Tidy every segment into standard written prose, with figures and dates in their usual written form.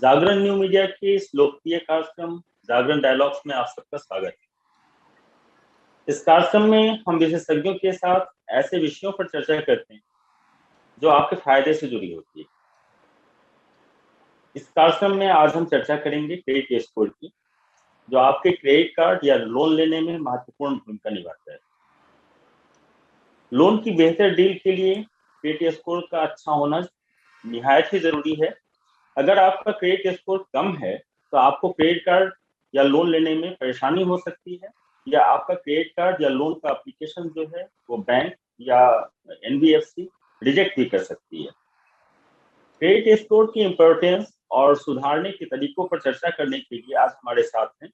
जागरण new media के इस लोकप्रिय कार्यक्रम जागरण डायलॉग्स में आप सबका स्वागत है। इस कार्यक्रम में हम विशेषज्ञों के साथ ऐसे विषयों पर चर्चा करते हैं जो आपके फायदे से जुड़ी होती है। इस कार्यक्रम में आज हम चर्चा करेंगे क्रेडिट स्कोर की, जो आपके क्रेडिट कार्ड या लोन लेने में महत्वपूर्ण भूमिका निभाता है। लोन की बेहतर डील के लिए क्रेडिट स्कोर का अच्छा होना निहायत ही जरूरी है। अगर आपका क्रेडिट स्कोर कम है तो आपको क्रेडिट कार्ड या लोन लेने में परेशानी हो सकती है, या आपका क्रेडिट कार्ड या लोन का एप्लीकेशन जो है वो बैंक या एनबीएफसी रिजेक्ट भी कर सकती है। क्रेडिट स्कोर की इम्पोर्टेंस और सुधारने के तरीकों पर चर्चा करने के लिए आज हमारे साथ हैं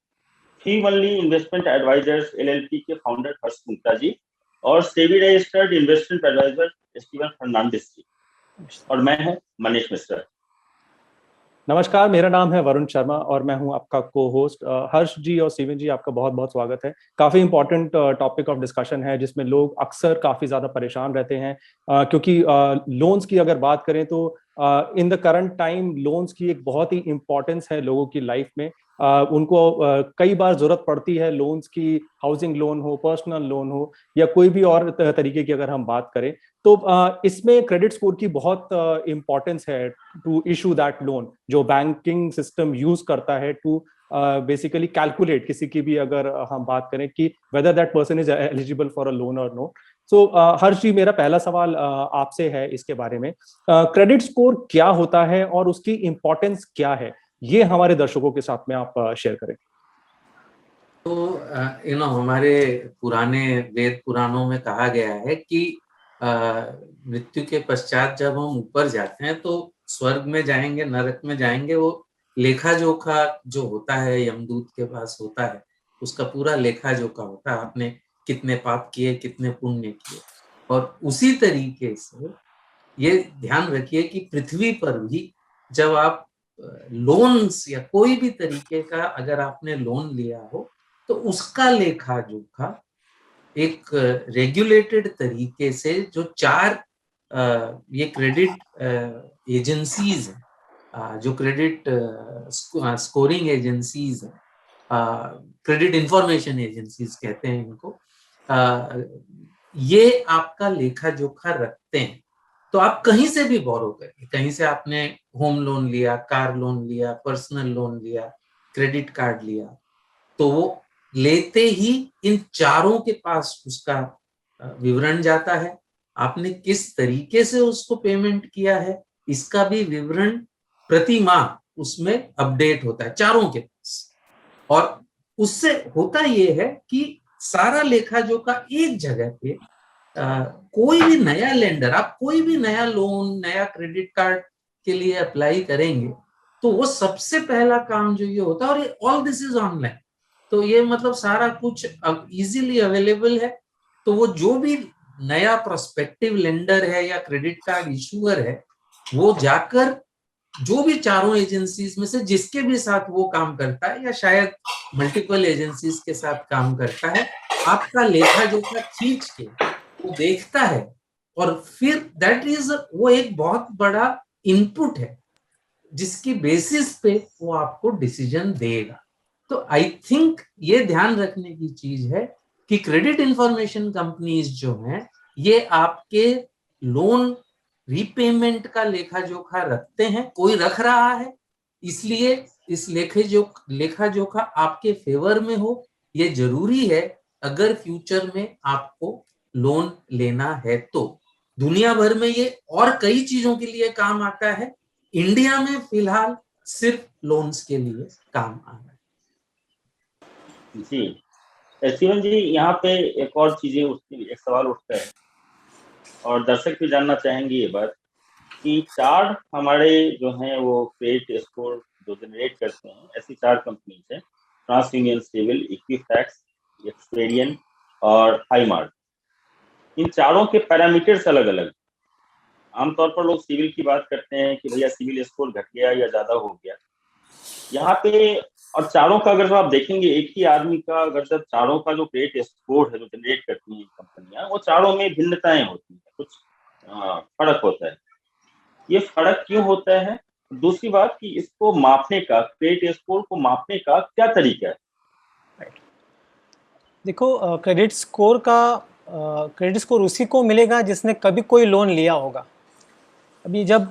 fee only investment advisors LLP के फाउंडर हर्ष गुप्ता जी और SEBI registered investment advisor Steven Fernandes ji, और मैं हूं मनीष मिश्रा। नमस्कार, मेरा नाम है वरुण शर्मा और मैं हूं आपका को होस्ट। हर्ष जी और स्टीवन जी, आपका बहुत बहुत स्वागत है। काफ़ी इंपॉर्टेंट टॉपिक ऑफ डिस्कशन है जिसमें लोग अक्सर काफ़ी ज़्यादा परेशान रहते हैं, क्योंकि लोन्स की अगर बात करें तो in the current time loans की एक बहुत ही इंपॉर्टेंस है लोगों की लाइफ में। उनको कई बार जरूरत पड़ती है लोन्स की, हाउसिंग लोन हो, पर्सनल लोन हो या कोई भी और तरीके की अगर हम बात करें तो इसमें क्रेडिट स्कोर की बहुत इंपॉर्टेंस है टू इशू दैट लोन, जो बैंकिंग सिस्टम यूज करता है टू बेसिकली कैलकुलेट किसी की भी अगर हम बात करें कि whether that person is eligible for a loan और नो। सो हर्ष जी, मेरा पहला सवाल आपसे है इसके बारे में, क्रेडिट स्कोर क्या होता है और उसकी इंपॉर्टेंस क्या है, ये हमारे दर्शकों के साथ में आप शेयर करें। तो हमारे पुराने वेद पुराणों में कहा गया है कि मृत्यु के पश्चात जब हम ऊपर जाते हैं तो स्वर्ग में जाएंगे, नरक में जाएंगे, वो लेखा जोखा जो होता है यमदूत के पास होता है, उसका पूरा लेखा जोखा होता है, आपने कितने पाप किए, कितने पुण्य किए। और उसी तरीके से ये ध्यान रखिए कि पृथ्वी पर भी जब आप लोन्स या कोई भी तरीके का अगर आपने लोन लिया हो तो उसका लेखा जोखा एक रेगुलेटेड तरीके से जो चार ये क्रेडिट एजेंसीज हैं, जो क्रेडिट स्कोरिंग एजेंसीज हैं, क्रेडिट इंफॉर्मेशन एजेंसीज कहते हैं इनको, ये आपका लेखा जोखा रखते हैं। तो आप कहीं से भी बोरो करिए, कहीं से आपने होम लोन लिया, कार लोन लिया, पर्सनल लोन लिया, क्रेडिट कार्ड लिया, तो वो लेते ही इन चारों के पास उसका विवरण जाता है। आपने किस तरीके से उसको पेमेंट किया है इसका भी विवरण प्रति माह उसमें अपडेट होता है चारों के पास। और उससे होता ये है कि सारा लेखा जोखा एक जगह पे, कोई भी नया लेंडर, आप कोई भी नया लोन, नया क्रेडिट कार्ड के लिए अप्लाई करेंगे तो वो सबसे पहला काम जो ये होता है, और ये ऑल दिस इज ऑनलाइन, तो ये मतलब सारा कुछ अब इजीली अवेलेबल है। तो वो जो भी नया प्रोस्पेक्टिव लेंडर है या क्रेडिट कार्ड इशूअर है, वो जाकर जो भी चारों एजेंसीज में से जिसके भी साथ वो काम करता है या शायद मल्टीपल एजेंसीज के साथ काम करता है, आपका लेखा जोखा खींच के वो देखता है और फिर दैट इज वो एक बहुत बड़ा इनपुट है जिसकी बेसिस पे वो आपको डिसीजन देगा। तो आई थिंक ये ध्यान रखने की चीज है कि क्रेडिट इंफॉर्मेशन कंपनीज जो हैं ये आपके लोन रीपेमेंट का लेखा जोखा रखते हैं, कोई रख रहा है, इसलिए इस लेखा जोखा आपके फेवर में हो ये जरूरी है अगर फ्यूचर में आपको लोन लेना है तो। दुनिया भर में ये और कई चीजों के लिए काम आता है, इंडिया में फिलहाल सिर्फ लोन्स के लिए काम आ रहा है। जी स्टीवन जी, यहाँ पे एक और चीजें उठती, एक सवाल उठता है और दर्शक भी जानना चाहेंगे ये बात कि चार हमारे जो हैं वो क्रेडिट स्कोर जो जनरेट करते हैं, ऐसी चार कंपनीज हैं, TransUnion CIBIL, Equifax, Experian और हाईमार्क। इन चारों के पैरामीटर्स अलग अलग। आमतौर पर लोग सिविल की बात करते हैं कि भैया सिविल स्कोर घट गया या ज्यादा हो गया यहाँ पे, और चारों का अगर आप देखेंगे एक ही आदमी का, अगर जब चारों का जो क्रेडिट स्कोर है जो जनरेट करती हैं कंपनियां, वो चारों में भिन्नताएं होती हैं, कुछ फर्क होता है। ये फर्क क्यों होता है? दूसरी बात कि इसको मापने का, क्रेडिट स्कोर को मापने का क्या तरीका है? देखो, क्रेडिट स्कोर उसी को मिलेगा जिसने कभी कोई लोन लिया होगा। अभी जब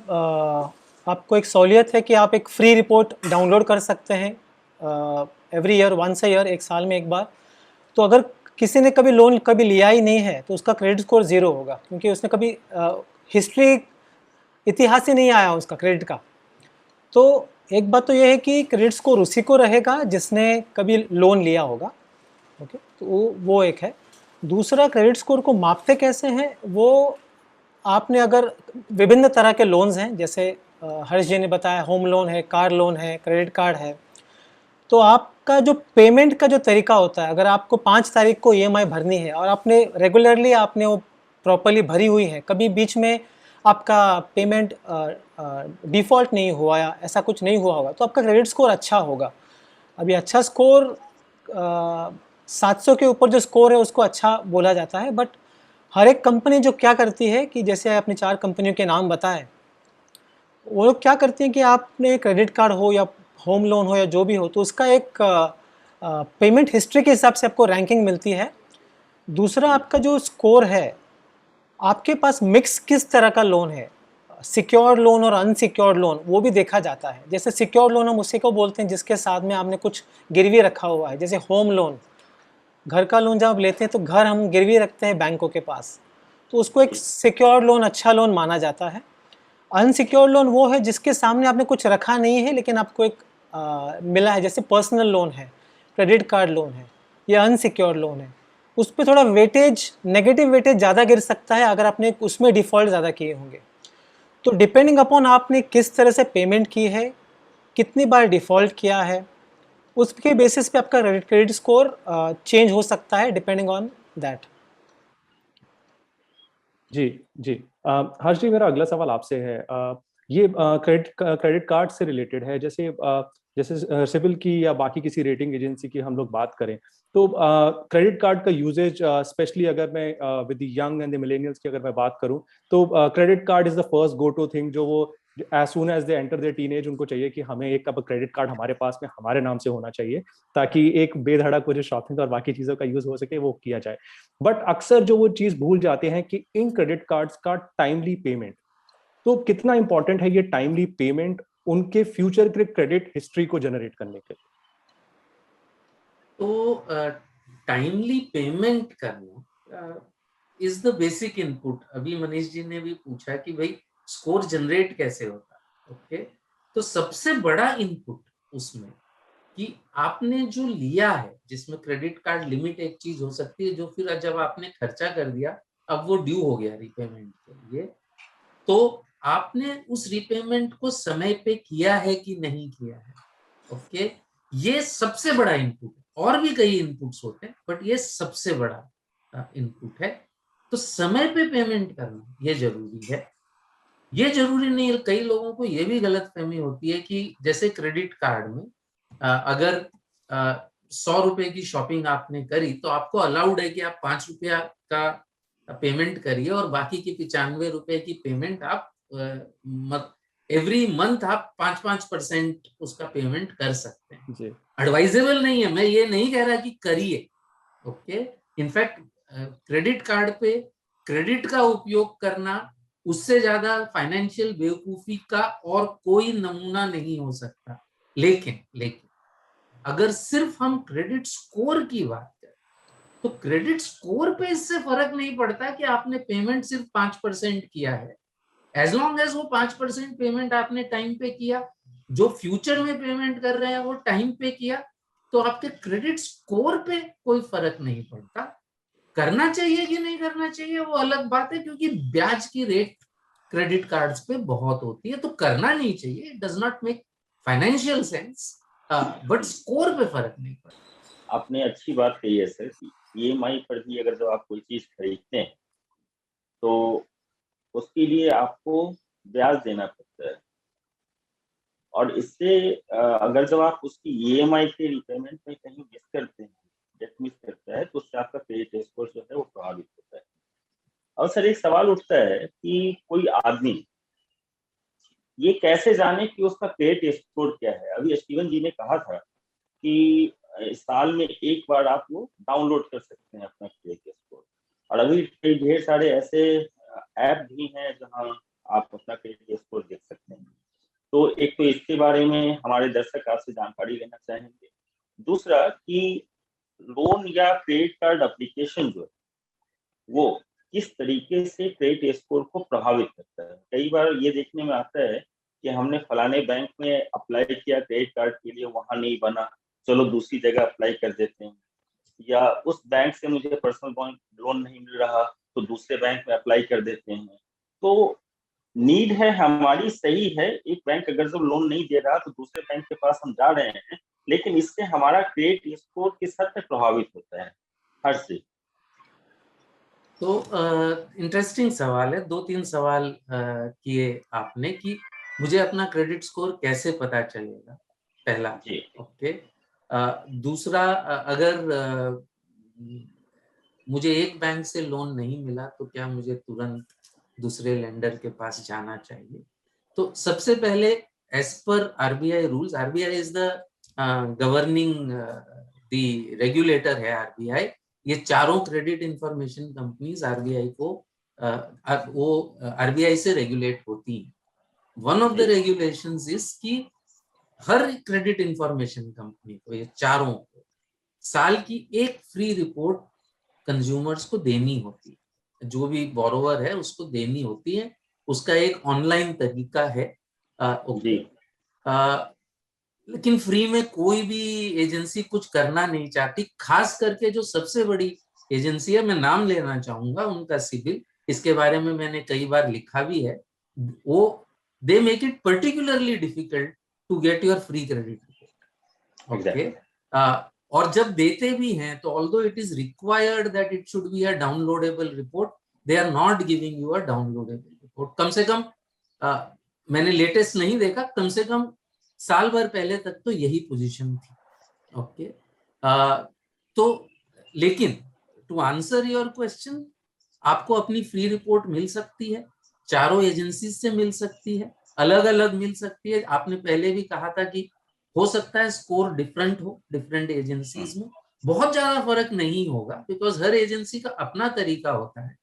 आपको एक सहूलियत है कि आप एक फ्री रिपोर्ट डाउनलोड कर सकते हैं every year, once a year, एक साल में एक बार। तो अगर किसी ने कभी लोन कभी लिया ही नहीं है तो उसका क्रेडिट स्कोर 0 होगा, क्योंकि उसने कभी हिस्ट्री, इतिहास ही नहीं आया उसका क्रेडिट का। तो एक बात तो यह है कि क्रेडिट स्कोर उसी को रहेगा जिसने कभी लोन लिया होगा। ओके, तो वो एक है। दूसरा, क्रेडिट स्कोर को मापते कैसे हैं, वो आपने अगर विभिन्न तरह के लोन्स हैं, जैसे हर्ष जी ने बताया, होम लोन है, कार लोन है, क्रेडिट कार्ड है, तो आपका जो पेमेंट का जो तरीका होता है, अगर आपको 5 तारीख को ईएमआई भरनी है और आपने रेगुलरली आपने वो प्रॉपर्ली भरी हुई है, कभी बीच में आपका पेमेंट डिफ़ॉल्ट नहीं हुआ या ऐसा कुछ नहीं हुआ होगा, तो आपका क्रेडिट स्कोर अच्छा होगा। अभी अच्छा स्कोर 700 के ऊपर जो स्कोर है उसको अच्छा बोला जाता है। बट हर एक कंपनी जो क्या करती है कि जैसे आपने 4 कंपनियों के नाम बताए, वो लोग क्या करती हैं कि आपने क्रेडिट कार्ड हो या होम लोन हो या जो भी हो, तो उसका एक पेमेंट हिस्ट्री के हिसाब से आपको रैंकिंग मिलती है। दूसरा, आपका जो स्कोर है, आपके पास मिक्स किस तरह का लोन है, सिक्योर्ड लोन और अनसिक्योर्ड लोन, वो भी देखा जाता है। जैसे सिक्योर्ड लोन हम उसी को बोलते हैं जिसके साथ में आपने कुछ गिरवी रखा हुआ है। जैसे होम लोन, घर का लोन जब आप लेते हैं तो घर हम गिरवी रखते हैं बैंकों के पास, तो उसको एक सिक्योर्ड लोन, अच्छा लोन माना जाता है। अनसिक्योर्ड लोन वो है जिसके सामने आपने कुछ रखा नहीं है लेकिन आपको एक मिला है, जैसे पर्सनल लोन है, क्रेडिट कार्ड लोन है, या अनसिक्योर्ड लोन है। उस पर थोड़ा वेटेज, नेगेटिव वेटेज ज़्यादा गिर सकता है अगर आपने उसमें डिफ़ॉल्ट ज़्यादा किए होंगे। तो डिपेंडिंग अपॉन आपने किस तरह से पेमेंट की है, कितनी बार डिफ़ॉल्ट किया है, उसके बेसिस पे आपका क्रेडिट स्कोर चेंज हो सकता है, डिपेंडिंग ऑन दैट। जी जी। हर्ष जी, मेरा अगला सवाल आपसे है। ये क्रेडिट कार्ड से रिलेटेड है। जैसे सिबिल की या बाकी किसी रेटिंग एजेंसी की हम लोग बात करें, तो क्रेडिट कार्ड का यूजेज, स्पेशली अगर मैं with the young and the millennials की अगर मैं बात करूं, तो credit card is the first go to thing, जो वो as soon as they enter their teenage, उनको चाहिए कि हमें एक अब क्रेडिट कार्ड हमारे पास में हमारे नाम से होना चाहिए, ताकि एक बेधड़क जो शॉपिंग और बाकी चीजों का यूज हो सके वो किया जाए। बट अक्सर जो वो चीज भूल जाते हैं कि इन क्रेडिट कार्ड्स का टाइमली पेमेंट, तो कितना इंपॉर्टेंट है ये टाइमली पेमेंट उनके फ्यूचर के क्रेडिट हिस्ट्री को जनरेट करने के लिए? तो टाइमली पेमेंट करना इज द बेसिक इनपुट। अभी मनीष जी ने भी पूछा कि भाई स्कोर जनरेट कैसे होता है। ओके, तो सबसे बड़ा इनपुट उसमें कि आपने जो लिया है, जिसमें क्रेडिट कार्ड लिमिट एक चीज हो सकती है जो फिर जब आपने खर्चा कर दिया, अब वो ड्यू हो गया रिपेमेंट के लिए, तो आपने उस रिपेमेंट को समय पे किया है कि नहीं किया है। ओके, ये सबसे बड़ा इनपुट है। और भी कई इनपुट्स होते हैं बट ये सबसे बड़ा इनपुट है। तो समय पे पेमेंट करना ये जरूरी है। ये जरूरी नहीं है, कई लोगों को ये भी गलतफहमी होती है कि जैसे क्रेडिट कार्ड में अगर 100 रुपए की शॉपिंग आपने करी तो आपको अलाउड है कि आप 5 रुपया का पेमेंट करिए और बाकी की 95 रुपए की पेमेंट आप एवरी मंथ आप 5% उसका पेमेंट कर सकते हैं। जी एडवाइजेबल नहीं है, मैं ये नहीं कह रहा कि करिए। ओके, इनफैक्ट क्रेडिट कार्ड पे क्रेडिट का उपयोग करना, उससे ज्यादा फाइनेंशियल बेवकूफी का और कोई नमूना नहीं हो सकता। लेकिन अगर सिर्फ हम क्रेडिट स्कोर की बात करें तो क्रेडिट स्कोर पे इससे फर्क नहीं पड़ता कि आपने पेमेंट सिर्फ 5% किया है। एज लॉन्ग एज वो 5% पेमेंट आपने टाइम पे किया, जो फ्यूचर में पेमेंट कर रहे हैं वो टाइम पे किया, तो आपके क्रेडिट स्कोर पे कोई फर्क नहीं पड़ता। करना चाहिए कि नहीं करना चाहिए वो अलग बात है, क्योंकि ब्याज की रेट क्रेडिट कार्ड्स पे बहुत होती है, तो करना नहीं चाहिए। It does not make financial sense, but score पे फर्क नहीं पड़ता। आपने अच्छी बात कही है सर कि ईएमआई पर भी अगर जब आप कोई चीज खरीदते हैं तो उसके लिए आपको ब्याज देना पड़ता है, और इससे अगर जब आप उसकी ईएमआई के रिपेमेंट में कहीं मिस करते हैं, डेट मिस करता है, तो उससे आपका क्रेडिट स्कोर जो है वो प्रभावित होता है। और सर एक सवाल उठता है कि कोई आदमी ये कैसे जाने कि उसका क्रेडिट स्कोर क्या है? अभी स्टीवन जी ने कहा था कि साल में एक बार आप वो डाउनलोड कर सकते हैं अपना क्रेडिट स्कोर, और अभी कई ढेर सारे ऐसे ऐप भी हैं जहां आप अपना क्रेडिट स्कोर देख सकते हैं। तो एक तो इसके बारे में हमारे दर्शक आपसे जानकारी लेना चाहेंगे। दूसरा कि लोन या क्रेडिट कार्ड एप्लीकेशन जो है वो किस तरीके से क्रेडिट स्कोर को प्रभावित करता है। कई बार ये देखने में आता है कि हमने फलाने बैंक में अप्लाई किया क्रेडिट कार्ड के लिए, वहां नहीं बना, चलो दूसरी जगह अप्लाई कर देते हैं, या उस बैंक से मुझे पर्सनल लोन नहीं मिल रहा तो दूसरे बैंक में अप्लाई कर देते हैं। तो नीड है हमारी सही है, एक बैंक अगर जब लोन नहीं दे रहा तो दूसरे बैंक के पास हम जा रहे हैं, लेकिन इससे हमारा क्रेडिट स्कोर किस हद तक प्रभावित होता है? हर से तो इंटरेस्टिंग सवाल है। 2-3 सवाल किए आपने कि मुझे अपना क्रेडिट स्कोर कैसे पता चलेगा, पहला। ओके। दूसरा, अगर मुझे एक बैंक से लोन नहीं मिला तो क्या मुझे तुरंत दूसरे लेंडर के पास जाना चाहिए? तो सबसे पहले as per RBI rules, RBI is the governing, the regulator है आरबीआई। ये चारों क्रेडिट इंफॉर्मेशन कंपनीज आरबीआई को वो आरबीआई से रेगुलेट होती हैं। One of the regulations is कि हर क्रेडिट इंफॉर्मेशन कंपनी को, ये चारों को, साल की एक फ्री रिपोर्ट कंज्यूमर्स को देनी होती है। जो भी बोरोवर है उसको देनी होती है। उसका एक ऑनलाइन तरीका है। ओके। लेकिन फ्री में कोई भी एजेंसी कुछ करना नहीं चाहती, खास करके जो सबसे बड़ी एजेंसी है, मैं नाम लेना चाहूंगा उनका, सिबिल। इसके बारे में मैंने कई बार लिखा भी है। वो they make it particularly difficult to get your free credit report. Okay. और जब देते भी हैं तो although it is required that it should be a downloadable report, they are not giving you a downloadable report. कम से कम मैंने लेटेस्ट नहीं देखा, कम से कम साल भर पहले तक तो यही पोजीशन थी। ओके। तो लेकिन टू आंसर योर क्वेश्चन, आपको अपनी फ्री रिपोर्ट मिल सकती है, चारों एजेंसी से मिल सकती है, अलग अलग मिल सकती है। आपने पहले भी कहा था कि हो सकता है स्कोर डिफरेंट हो डिफरेंट एजेंसीज में, बहुत ज्यादा फर्क नहीं होगा बिकॉज हर एजेंसी का अपना तरीका होता है,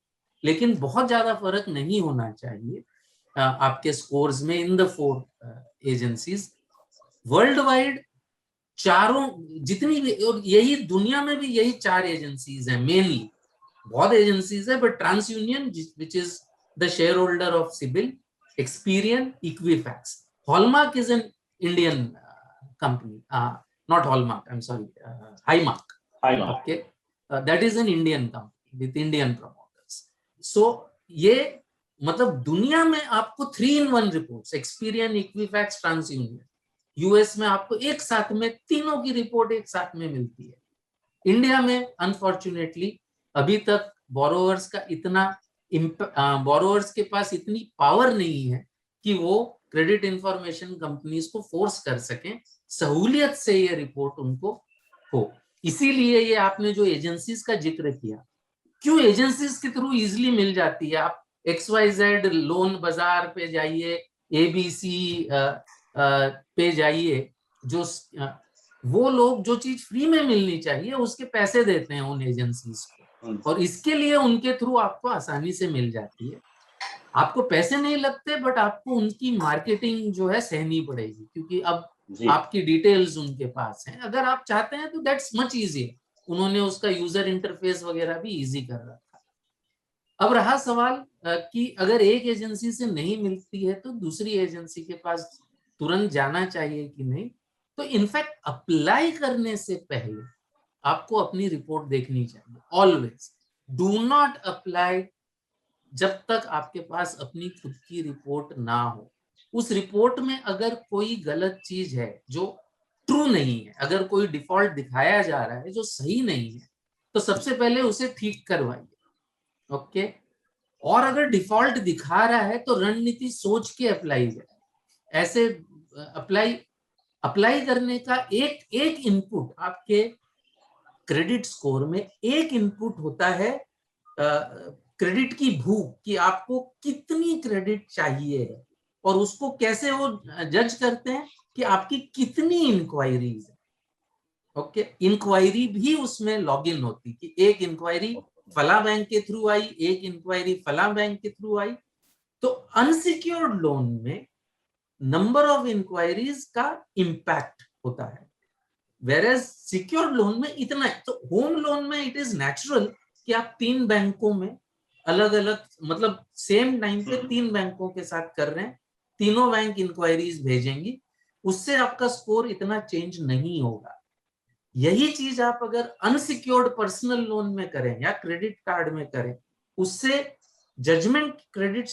लेकिन बहुत ज्यादा फर्क नहीं होना चाहिए आपके स्कोर्स में in the 4 agencies world wide. चारों जितनी भी, और यही दुनिया में भी यही 4 एजेंसीज हैं मेनली, बहुत एजेंसीज है, but TransUnion which is the share holder of CIBIL, Experian, Equifax, Hallmark is an Indian company, not Hallmark, I'm sorry, Highmark. Okay, that is an Indian company with Indian promoters. So ये मतलब दुनिया में आपको 3-in-1 reports, Experian, Equifax, TransUnion, US में आपको एक साथ में तीनों की रिपोर्ट एक साथ में मिलती है। इंडिया में अनफॉर्चुनेटली अभी तक बोरोवर्स का इतना बोरोवर्स के पास इतनी पावर नहीं है कि वो क्रेडिट इंफॉर्मेशन कंपनीज को फोर्स कर सकें सहूलियत से ये रिपोर्ट उनको हो। इसीलिए ये आपने जो एजेंसीज का जिक्र किया, क्यों एजेंसीज के थ्रू इजीली मिल जाती है, आप XYZ लोन बाजार पे जाइए, ABC पे जाइए, जो वो लोग जो चीज फ्री में मिलनी चाहिए उसके पैसे देते हैं उन एजेंसीज को, और इसके लिए उनके थ्रू आपको आसानी से मिल जाती है। आपको पैसे नहीं लगते, बट आपको उनकी मार्केटिंग जो है सहनी पड़ेगी, क्योंकि अब आपकी डिटेल्स उनके पास हैं। अगर आप चाहते हैं तो दैट्स मच इजी, उन्होंने उसका यूजर इंटरफेस वगैरह भी इजी कर रखा। अब रहा सवाल कि अगर एक एजेंसी से नहीं मिलती है तो दूसरी एजेंसी के पास तुरंत जाना चाहिए कि नहीं। तो इनफैक्ट अप्लाई करने से पहले आपको अपनी रिपोर्ट देखनी चाहिए। ऑलवेज डू नॉट अप्लाई जब तक आपके पास अपनी खुद की रिपोर्ट ना हो। उस रिपोर्ट में अगर कोई गलत चीज है जो ट्रू नहीं है, अगर कोई डिफॉल्ट दिखाया जा रहा है जो सही नहीं है, तो सबसे पहले उसे ठीक करवाइए। ओके। और अगर डिफॉल्ट दिखा रहा है तो रणनीति सोच के अप्लाई करें। ऐसे अप्लाई करने का एक इनपुट, आपके क्रेडिट स्कोर में एक इनपुट होता है क्रेडिट की भूख, कि आपको कितनी क्रेडिट चाहिए है। और उसको कैसे वो जज करते हैं कि आपकी कितनी इंक्वायरीज है। ओके, इंक्वायरी भी उसमें लॉग इन होती कि एक इंक्वायरी फला बैंक के थ्रू आई, एक इंक्वायरी फला बैंक के थ्रू आई। तो अनसिक्योर्ड लोन में नंबर ऑफ इंक्वायरीज का इंपैक्ट होता है, वेरएज सिक्योर्ड लोन में इतना है। तो होम लोन में इट इज नेचुरल कि आप 3 बैंकों में अलग अलग, मतलब सेम टाइम पे 3 बैंकों के साथ कर रहे हैं, तीनों बैंक इंक्वायरीज भेजेंगी, उससे आपका स्कोर इतना चेंज नहीं होगा। यही चीज आप अगर अनसिक्योर्ड पर्सनल लोन में करें या क्रेडिट कार्ड में करें, उससे जजमेंट क्रेडिट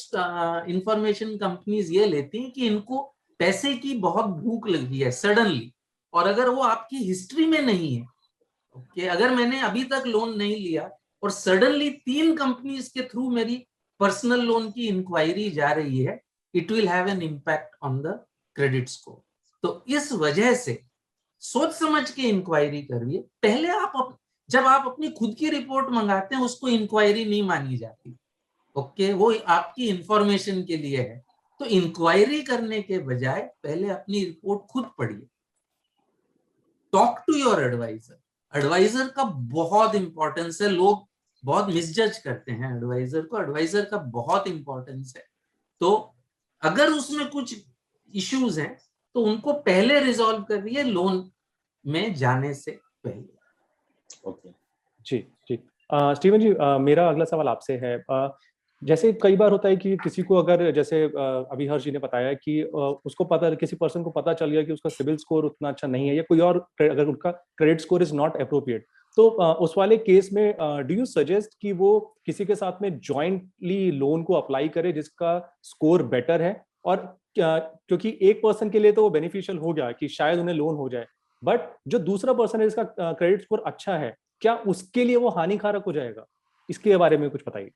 इंफॉर्मेशन कंपनीज ये लेती हैं कि इनको पैसे की बहुत भूख लगी है सडनली, और अगर वो आपकी हिस्ट्री में नहीं है, ओके, अगर मैंने अभी तक लोन नहीं लिया और सडनली 3 कंपनीज के थ्रू मेरी पर्सनल लोन की इंक्वायरी जा रही है, it will have an impact on the credit score. तो इस वजह से सोच समझ के इंक्वायरी करिए। पहले जब आप अपनी खुद की रिपोर्ट मंगाते हैं उसको इंक्वायरी नहीं मानी जाती, ओके, वो आपकी इंफॉर्मेशन के लिए है। तो इंक्वायरी करने के बजाय पहले अपनी रिपोर्ट खुद पढ़िए। Talk to your advisor. Advisor का बहुत इंपॉर्टेंस है, लोग बहुत मिसजज करते हैं एडवाइजर को, एडवाइजर का बहुत इंपॉर्टेंस है। तो अगर उसमें कुछ इश्यूज हैं तो उनको पहले रिजॉल्व करिए लोन में जाने से पहले। ओके, जी जी। स्टीवन जी, मेरा अगला सवाल आपसे है। जैसे कई बार होता है कि किसी को, अगर जैसे अभी हर्ष जी ने बताया कि उसको पता, किसी पर्सन को पता चल गया कि उसका सिविल स्कोर उतना अच्छा नहीं है, या कोई और अगर उनका credit score is not appropriate, तो उस वाले केस में डू यू सजेस्ट कि वो किसी के साथ में जॉइंटली लोन को अप्लाई करे जिसका स्कोर बेटर है? और क्योंकि एक पर्सन के लिए तो वो बेनिफिशियल हो गया कि शायद उन्हें लोन हो जाए, बट जो दूसरा पर्सन है जिसका क्रेडिट स्कोर अच्छा है, क्या उसके लिए वो हानिकारक हो जाएगा? इसके बारे में कुछ बताइए।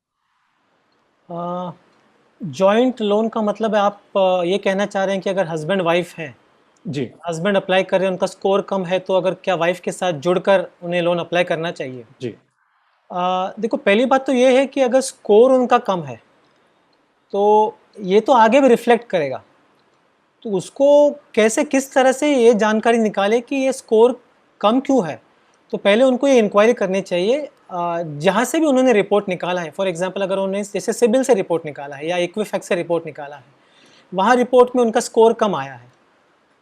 जॉइंट लोन का मतलब है आप ये कहना चाह रहे हैं कि अगर हस्बैंड वाइफ है जी, हस्बैंड अप्लाई कर रहे हैं, उनका स्कोर कम है, तो अगर क्या वाइफ के साथ जुड़कर उन्हें लोन अप्लाई करना चाहिए? जी, देखो, पहली बात तो ये है कि अगर स्कोर उनका कम है तो ये तो आगे भी रिफ्लेक्ट करेगा। तो उसको कैसे, किस तरह से ये जानकारी निकाले कि ये स्कोर कम क्यों है? तो पहले उनको ये इंक्वायरी करनी चाहिए जहाँ से भी उन्होंने रिपोर्ट निकाला है। फॉर एग्जांपल, अगर उन्होंने जैसे सिबिल से रिपोर्ट निकाला है या इक्विफैक्स से रिपोर्ट निकाला है, वहाँ रिपोर्ट में उनका स्कोर कम आया है,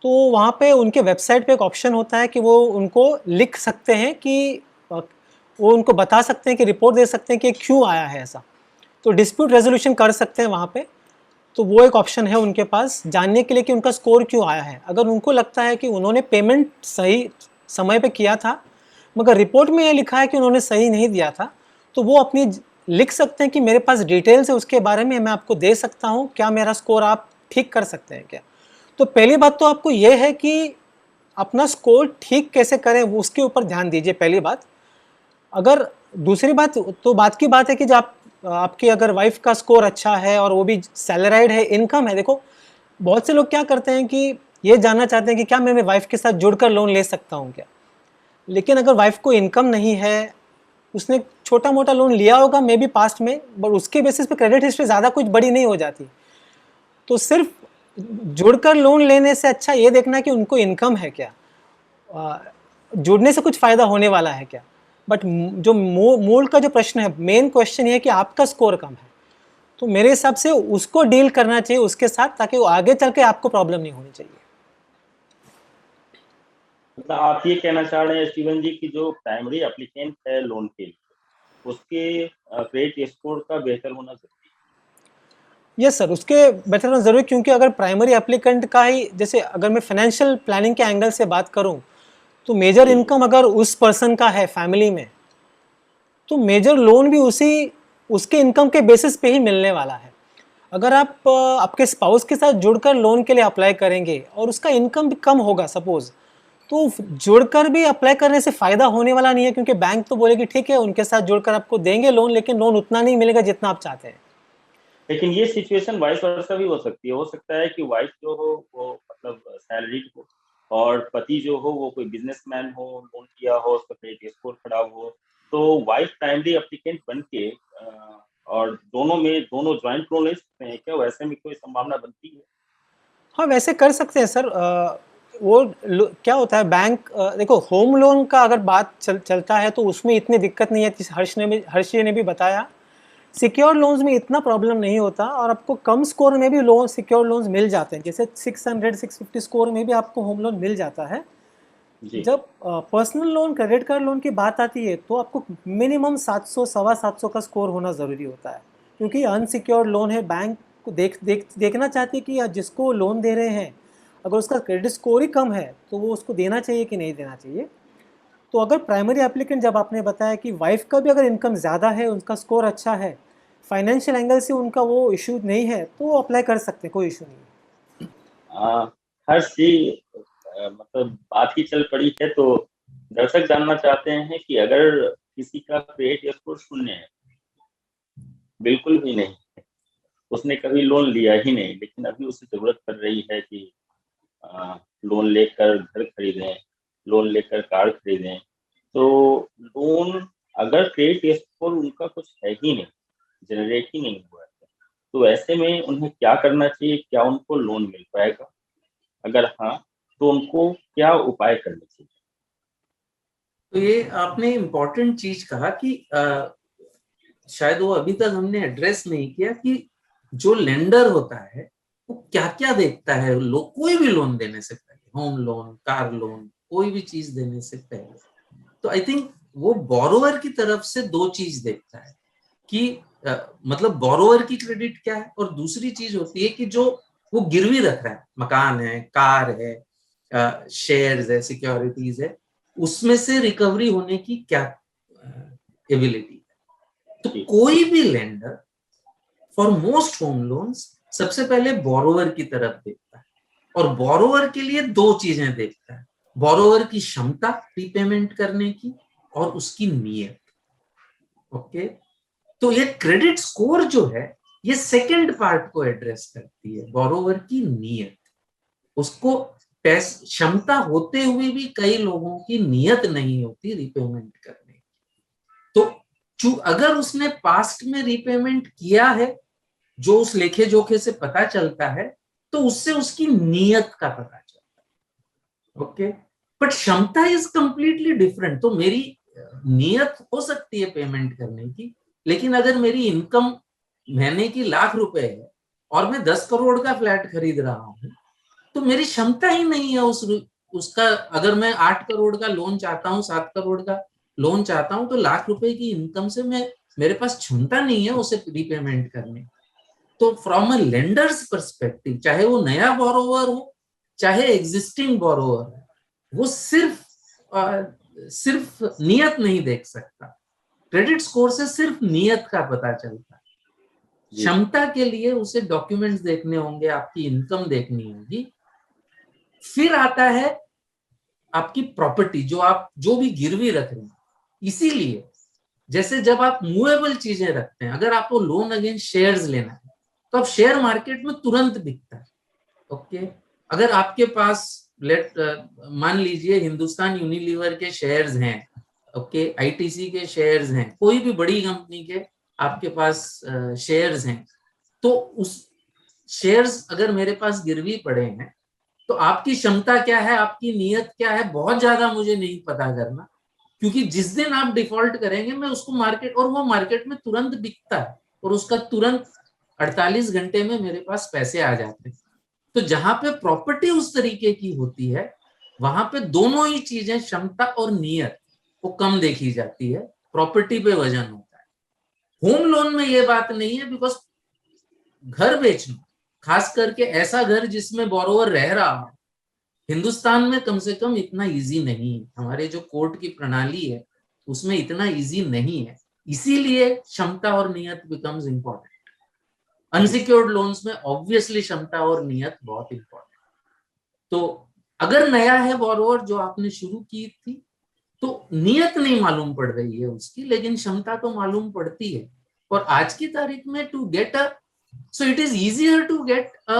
तो वहाँ पे उनके वेबसाइट पे एक ऑप्शन होता है कि वो उनको लिख सकते हैं कि वो उनको बता सकते हैं कि रिपोर्ट दे सकते हैं कि क्यों आया है ऐसा। तो डिस्प्यूट रेजोल्यूशन कर सकते हैं वहाँ पे। तो वो एक ऑप्शन है उनके पास जानने के लिए कि उनका स्कोर क्यों आया है। अगर उनको लगता है कि उन्होंने पेमेंट सही समय पे किया था मगर रिपोर्ट में ये लिखा है कि उन्होंने सही नहीं दिया था, तो वो अपनी लिख सकते हैं कि मेरे पास डिटेल्स है, उसके बारे में मैं आपको दे सकता हूँ, क्या मेरा स्कोर आप ठीक कर सकते हैं क्या? तो पहली बात तो आपको ये है कि अपना स्कोर ठीक कैसे करें उसके ऊपर ध्यान दीजिए, पहली बात। अगर दूसरी बात, तो बात की बात है कि जब आपकी अगर वाइफ का स्कोर अच्छा है और वो भी सैलराइड है, इनकम है, देखो बहुत से लोग क्या करते हैं कि ये जानना चाहते हैं कि क्या मैं मेरी वाइफ के साथ जुड़कर लोन ले सकता हूँ क्या? लेकिन अगर वाइफ को इनकम नहीं है, उसने छोटा मोटा लोन लिया होगा मे बी पास्ट में, बट उसके बेसिस पे क्रेडिट हिस्ट्री ज़्यादा कुछ बड़ी नहीं हो जाती। तो सिर्फ जुड़कर लोन लेने से अच्छा ये देखना कि उनको इनकम है क्या, जुड़ने से कुछ फ़ायदा होने वाला है क्या। बट जो मूल का जो प्रश्न है, मेन क्वेश्चन ये है कि आपका स्कोर कम है, तो मेरे हिसाब से उसको डील करना चाहिए उसके साथ, ताकि वो आगे चल के आपको प्रॉब्लम नहीं होनी चाहिए। मतलब आप ये कहना चाह रहे हैं स्टीवन जी कि जो प्राइमरी एप्लीकेंट है लोन के लिए, उसके क्रेडिट स्कोर का बेहतर होना जरूरी है? यस सर, उसके बेहतर होना जरूरी, क्योंकि अगर प्राइमरी एप्लीकेंट का ही, जैसे अगर मैं फाइनेंशियल प्लानिंग के एंगल से बात करूं, तो मेजर इनकम अगर उस पर्सन का है फैमिली में, तो मेजर लोन भी उसके इनकम के बेसिस पे ही मिलने वाला है। अगर आप आपके स्पाउस के साथ जुड़कर लोन के लिए अप्लाई करेंगे और उसका इनकम भी कम होगा सपोज, तो जुड़कर भी अप्लाई करने से फ़ायदा होने वाला नहीं है, क्योंकि बैंक तो बोलेगी ठीक है उनके साथ जुड़कर आपको देंगे लोन, लेकिन लोन उतना नहीं मिलेगा जितना आप चाहते हैं। लेकिन ये सिचुएशन वाइस वर्सा भी हो सकती है। हो सकता है कि वाइफ जो हो वो मतलब सैलरीड हो और पति जो हो वो कोई बिजनेसमैन हो, लोन किया हो, उसका क्रेडिट स्कोर खराब हो, तो वाइफ प्राइमरी एप्लीकेंट बन के और दोनों जॉइंट लोन ले सकते हैं क्या? वैसे में कोई संभावना बनती है? हाँ वैसे कर सकते हैं सर। क्या होता है बैंक, देखो होम लोन का अगर बात चलता है तो उसमें इतनी दिक्कत नहीं है। हर्ष जी ने भी बताया, सिक्योर लोन्स में इतना प्रॉब्लम नहीं होता और आपको कम स्कोर में भी लोन सिक्योर लोन्स मिल जाते हैं। जैसे 600-650 स्कोर में भी आपको होम लोन मिल जाता है। जब personal loan, credit card loan की बात आती है तो आपको मिनिमम 700, सवा 700 का स्कोर होना ज़रूरी होता है, क्योंकि अनसिक्योर्ड लोन है। बैंक को देखना चाहती है कि जिसको लोन दे रहे हैं अगर उसका क्रेडिट स्कोर ही कम है तो वो उसको देना चाहिए कि नहीं देना चाहिए। तो अगर प्राइमरी एप्लीकेंट, जब आपने बताया कि वाइफ का भी अगर इनकम ज़्यादा है, उनका स्कोर अच्छा है, फाइनेंशियल एंगल से उनका वो इशू नहीं है, तो वो अप्लाई कर सकते हैं, कोई इशू नहीं है। हर्ष जी, मतलब बात ही चल पड़ी है तो दर्शक जानना चाहते हैं कि अगर किसी का क्रेडिट स्कोर 0 है, बिल्कुल भी नहीं, उसने कभी लोन लिया ही नहीं, लेकिन अभी उसे जरूरत पड़ रही है कि लोन लेकर घर खरीदें, लोन लेकर कार खरीदें, तो लोन अगर क्रेडिट स्कोर उनका कुछ है ही नहीं, जनरेट ही नहीं हुआ है, तो ऐसे में उन्हें क्या करना चाहिए? क्या उनको लोन मिल पाएगा? अगर हाँ, तो उनको क्या उपाय करने चाहिए? तो ये आपने इम्पोर्टेंट चीज कहा कि शायद वो अभी तक हमने एड्रेस नहीं किया कि जो लेंडर होता है वो क्या क्या देखता है कोई भी लोन देने से पहले, होम लोन, कार लोन, कोई भी चीज देने से पहले। तो आई थिंक वो बोरोवर की तरफ से दो चीज देखता है कि मतलब बोरोवर की क्रेडिट क्या है, और दूसरी चीज होती है कि जो वो गिरवी रख रहा है, मकान है, कार है, शेयर्स है, सिक्योरिटीज है, उसमें से रिकवरी होने की क्या एबिलिटी है। तो कोई भी lender for most home loans सबसे पहले बोरोवर की तरफ देखता है, और बोरोवर के लिए दो चीजें देखता है, बोरोवर की क्षमता रीपेमेंट करने की और उसकी नीयत। ओके, तो ये क्रेडिट स्कोर जो है ये सेकंड पार्ट को एड्रेस करती है, बोरोवर की नीयत। उसको क्षमता होते हुए भी कई लोगों की नीयत नहीं होती रीपेमेंट करने की। तो अगर उसने पास्ट में रीपेमेंट किया है, जो उस लेखे जोखे से पता चलता है, तो उससे उसकी नीयत का पता चलता है। ओके, बट क्षमता इज कंप्लीटली डिफरेंट। तो मेरी नीयत हो सकती है पेमेंट करने की, लेकिन अगर मेरी इनकम महीने की ₹1,00,000 है और मैं 10 करोड़ का फ्लैट खरीद रहा हूं, तो मेरी क्षमता ही नहीं है उसका। अगर मैं 8 करोड़ का लोन चाहता हूँ, 7 करोड़ का लोन चाहता हूँ, तो ₹1,00,000 की इनकम से मेरे पास क्षमता नहीं है उसे रिपेमेंट करने। तो फ्रॉम अ लेंडर्स पर्सपेक्टिव, चाहे वो नया बोरोवर हो चाहे एग्जिस्टिंग बोरोवर हो, वो सिर्फ नियत नहीं देख सकता। क्रेडिट स्कोर से सिर्फ नियत का पता चलता है। क्षमता के लिए उसे डॉक्यूमेंट्स देखने होंगे, आपकी इनकम देखनी होगी। फिर आता है आपकी प्रॉपर्टी, जो भी गिरवी रख रहे हैं। इसीलिए जैसे जब आप मूवेबल चीजें रखते हैं, अगर आपको लोन अगेंस्ट शेयर्स लेना है तो अब शेयर मार्केट में तुरंत बिकता है। ओके, अगर आपके पास मान लीजिए हिंदुस्तान यूनिलीवर के शेयर्स हैं, ओके, आईटीसी के शेयर्स हैं, कोई भी बड़ी कंपनी के आपके पास शेयर्स हैं, तो उस शेयर्स अगर मेरे पास गिरवी पड़े हैं, तो आपकी क्षमता क्या है, आपकी नीयत क्या है, बहुत ज्यादा मुझे नहीं पता करना, क्योंकि जिस दिन आप डिफॉल्ट करेंगे मैं उसको वो मार्केट में तुरंत बिकता है और उसका तुरंत 48 घंटे में मेरे पास पैसे आ जाते हैं। तो जहां पे प्रॉपर्टी उस तरीके की होती है, वहां पे दोनों ही चीजें, क्षमता और नियत, वो कम देखी जाती है, प्रॉपर्टी पे वजन होता है। होम लोन में ये बात नहीं है, बिकॉज घर बेचना, खास करके ऐसा घर जिसमें बोरोवर रह रहा हो, हिंदुस्तान में कम से कम इतना इजी नहीं है। हमारे जो कोर्ट की प्रणाली है उसमें इतना इजी नहीं है, इसीलिए क्षमता और नियत बिकम्स इंपॉर्टेंट। अनसिक्योर्ड लोन्स में ऑब्वियसली क्षमता और नियत बहुत इंपॉर्टेंट। तो अगर नया है बोरोवर, जो आपने शुरू की थी, तो नियत नहीं मालूम पड़ रही है उसकी, लेकिन क्षमता तो मालूम पड़ती है। और आज की तारीख में to get so it is easier to get a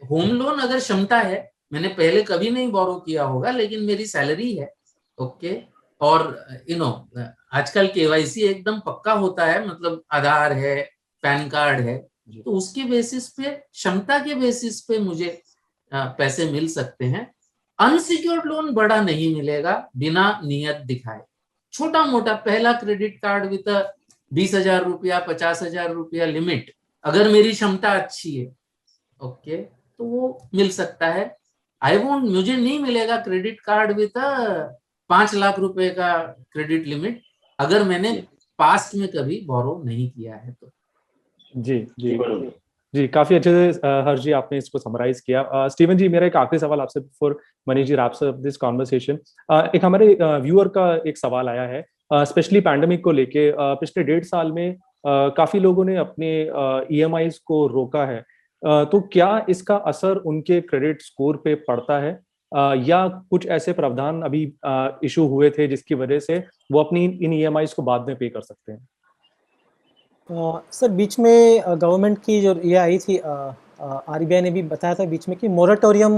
home loan अगर क्षमता है। मैंने पहले कभी नहीं बोरो किया होगा, लेकिन मेरी सैलरी है, ओके, और आजकल केवाईसी एकदम पक्का होता है, मतलब आधार है, पैन कार्ड है, तो उसके बेसिस पे, क्षमता के बेसिस पे मुझे पैसे मिल सकते हैं। अनसिक्योर्ड लोन बड़ा नहीं मिलेगा बिना नियत दिखाए। छोटा मोटा पहला क्रेडिट कार्ड विद 20,000 रुपया 50,000 रुपया लिमिट, अगर मेरी क्षमता अच्छी है, ओके, तो वो मिल सकता है। मुझे नहीं मिलेगा क्रेडिट कार्ड विद 5 लाख रुपए का क्रेडिट लिमिट, अगर मैंने पास्ट में कभी बोरो नहीं किया है तो। जी जी जी, काफी अच्छे से हर्ष जी आपने इसको समराइज किया। स्टीवन जी, मेरा एक आखिरी सवाल आपसे before Manish ji wraps up this conversation. एक हमारे व्यूअर का एक सवाल आया है, स्पेशली पैंडेमिक को लेके। पिछले 1.5 साल में काफी लोगों ने अपने EMIs को रोका है, तो क्या इसका असर उनके क्रेडिट स्कोर पे पड़ता है, या कुछ ऐसे प्रावधान अभी इशू हुए थे जिसकी वजह से वो अपनी इन EMIs को बाद में पे कर सकते हैं? सर, बीच में गवर्नमेंट की जो ये आई थी, RBI ने भी बताया था बीच में कि मोरेटोरियम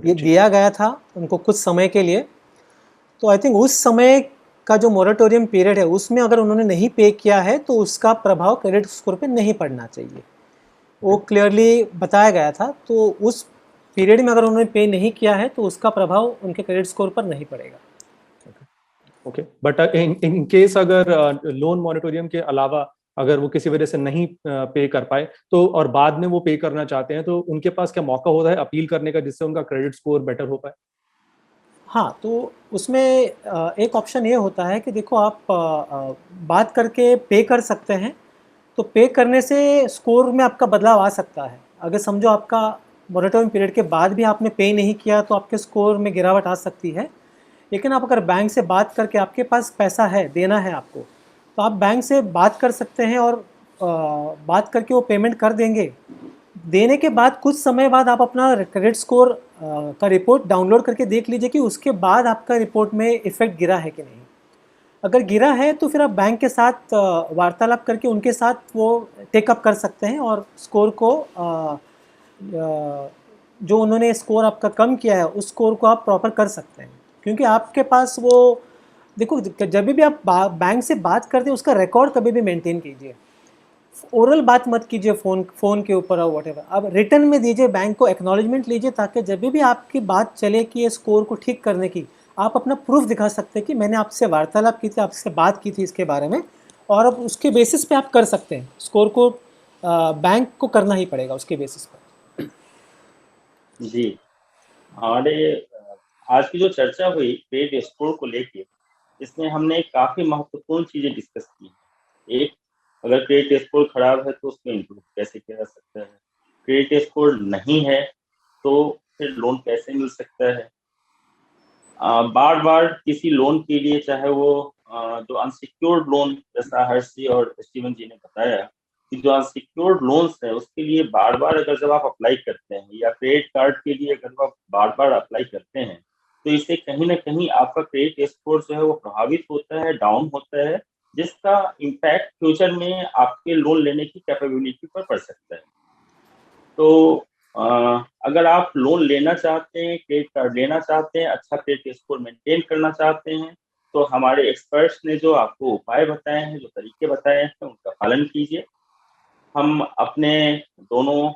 ये दिया गया था उनको कुछ समय के लिए। तो आई थिंक उस समय का जो मोरेटोरियम पीरियड है उसमें अगर उन्होंने नहीं पे किया है तो उसका प्रभाव क्रेडिट स्कोर पे नहीं पड़ना चाहिए, वो क्लियरली बताया गया था। तो उस पीरियड में अगर उन्होंने पे नहीं किया है तो उसका प्रभाव उनके क्रेडिट स्कोर पर नहीं पड़ेगा। ओके, बट इन केस अगर लोन मॉनिटोरियम के अलावा अगर वो किसी वजह से नहीं पे कर पाए तो, और बाद में वो पे करना चाहते हैं, तो उनके पास क्या मौका होता है अपील करने का जिससे उनका क्रेडिट स्कोर बेटर हो पाए? हाँ, तो उसमें एक ऑप्शन ये होता है कि देखो, आप बात करके पे कर सकते हैं। तो पे करने से स्कोर में आपका बदलाव आ सकता है। अगर समझो आपका मॉनिटरिंग पीरियड के बाद भी आपने पे नहीं किया तो आपके स्कोर में गिरावट आ सकती है। लेकिन आप अगर बैंक से बात करके, आपके पास पैसा है, देना है आपको, तो आप बैंक से बात कर सकते हैं और बात करके वो पेमेंट कर देंगे। देने के बाद कुछ समय बाद आप अपना क्रेडिट स्कोर का रिपोर्ट डाउनलोड करके देख लीजिए कि उसके बाद आपका रिपोर्ट में इफेक्ट गिरा है कि नहीं। अगर गिरा है तो फिर आप बैंक के साथ वार्तालाप करके उनके साथ वो टेकअप कर सकते हैं और स्कोर को जो उन्होंने स्कोर आपका कम किया है उस स्कोर को आप प्रॉपर कर सकते हैं। क्योंकि आपके पास वो, देखो, जब भी आप बैंक से बात करते हैं उसका रिकॉर्ड कभी भी मेंटेन कीजिए। ओरल बात मत कीजिए फ़ोन के ऊपर और व्हाटएवर, आप रिटर्न में दीजिए, बैंक को एक्नॉलेजमेंट लीजिए, ताकि जब भी आपकी बात चले कि ये स्कोर को ठीक करने की, आप अपना प्रूफ दिखा सकते हैं कि मैंने आपसे वार्तालाप की थी, आपसे बात की थी इसके बारे में, और अब उसके बेसिस पे आप कर सकते हैं। स्कोर को बैंक को करना ही पड़ेगा उसके बेसिस पर। जी, हमारे आज की जो चर्चा हुई क्रेडिट स्कोर को लेके, इसमें हमने काफ़ी महत्वपूर्ण चीज़ें डिस्कस की। एक, अगर क्रेडिट स्कोर खराब है तो उसको इम्प्रूव कैसे किया जा सकता है, क्रेडिट स्कोर नहीं है तो फिर लोन कैसे मिल सकता है। बार बार किसी लोन के लिए, चाहे वो जो अनसिक्योर्ड लोन, जैसा हर्ष जी और स्टीवन जी ने बताया कि जो अनसिक्योर्ड लोन्स है उसके लिए बार बार अगर जब आप अप्लाई करते हैं, या क्रेडिट कार्ड के लिए अगर आप बार बार अप्लाई करते हैं, तो इससे कहीं ना कहीं आपका क्रेडिट स्कोर जो है वो प्रभावित होता है, डाउन होता है, जिसका इम्पैक्ट फ्यूचर में आपके लोन लेने की कैपेबिलिटी पर पड़ सकता है। तो अगर आप लोन लेना चाहते हैं, क्रेडिट कार्ड लेना चाहते हैं, अच्छा क्रेडिट स्कोर मेंटेन करना चाहते हैं, तो हमारे एक्सपर्ट्स ने जो आपको उपाय बताए हैं, जो तरीके बताए हैं, उनका पालन कीजिए। हम अपने दोनों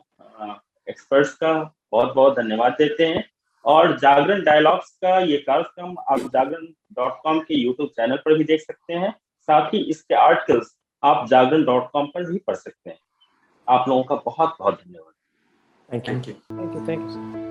एक्सपर्ट्स का बहुत बहुत धन्यवाद देते हैं। और जागरण डायलॉग्स का ये कार्यक्रम आप जागरण.com के यूट्यूब चैनल पर भी देख सकते हैं। साथ ही इसके आर्टिकल्स आप जागरण.com पर भी पढ़ सकते हैं। आप लोगों का बहुत बहुत धन्यवाद। Thank you. Thank you.